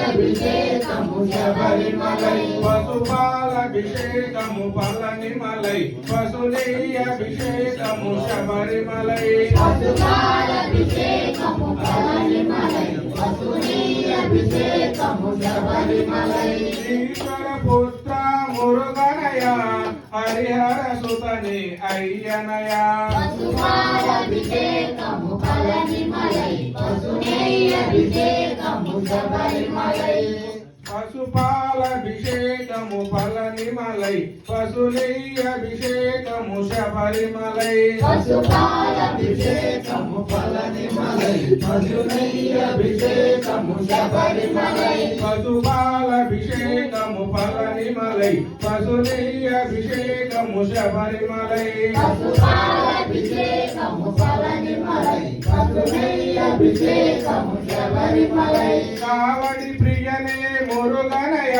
అభిషేకము శబరిమలై పశుపాలభిషేకము పళనిమలై పశుని అభిషేకము శబరిమలై పశుపాలభిషేకము పళనిమలై పశుని అభిషేకము శబరిమలై ఈశ్వర పుత్ర మురుగనయ హరిహర సుతని అయ్యనయ పశుపాలభిషేకము పళనిమలై పశుని అభిషేకము శబరిమలై పశుపాలభిషేకము పళనిమలై పశుని అభిషేకము శబరిమలై పశుపాలభిషేకము పళనిమలై పశుని అభిషేకము శబరిమలై పశుపాలభిషేకము పళనిమలై పశుని అభిషేకము శబరిమలై పశుపాలభిషేకము పళనిమలై పశుని అభిషేకము శబరిమలై కావడి ప్రియనే మురుగనయ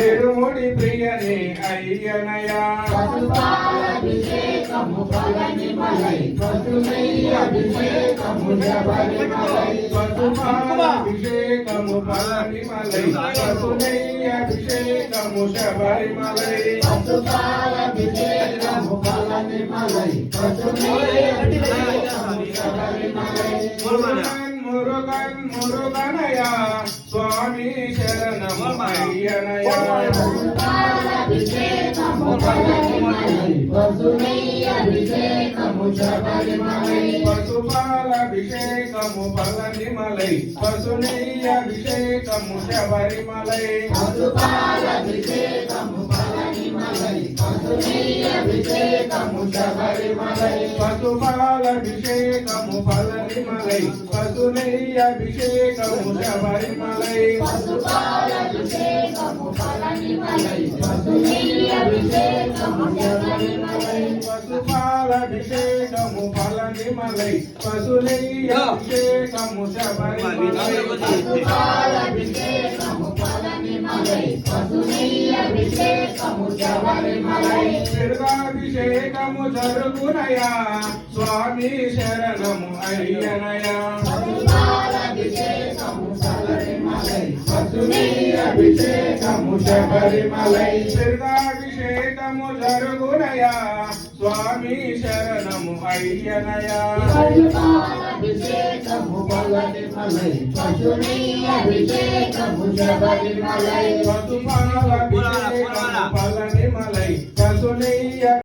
ఎరుముడి ప్రియనే అయ్యనయ పశుపాలభిషేకము పళనిమలై పశుని అభిషేకము శబరిమలై పశుపాలభిషేకము పళనిమలై పశుని అభిషేకము శబరిమలై పశుపాలభిషేకము పళనిమలై పశుని అభిషేకము శబరిమలై మురుగన్ మురుగనయ స్వామి శరణము అయ్యనయ పశుపాలభిషేకము పళనిమలై పశుని అభిషేకము శబరిమలై పశుపాలభిషేకము పళనిమలై పశుని అభిషేకము శబరిమలై పశుపాలభిషేకము పళనిమలై పశుని అభిషేకము శబరిమలై పశుపాలభిషేకము పళనిమలై పశుని అభిషేకము శబరిమలై పశుపాలభిషేకము పళనిమలై పశుని అభిషేకము శబరిమలై పశుపాలభిషేకము పళనిమలై పశుని అభిషేకము శబరిమలై పశుపాలభిషేకము పళనిమలై పశుని అభిషేకము శబరిమలై దుర్గాభిషేకము జరుగునయా స్వామి శరణము అయ్యనయ పశుపాలభిషేకము పళనిమలై పశుని అభిషేకము శబరిమలై దుర్గాభిషేకము జరుగునయా స్వామి శరణము అయ్యనయ పశుపాలభిషేకము పళనిమలై పశుని అభిషేకము శబరిమలై పశుపాలభిషేకము పళనిమలై పశుని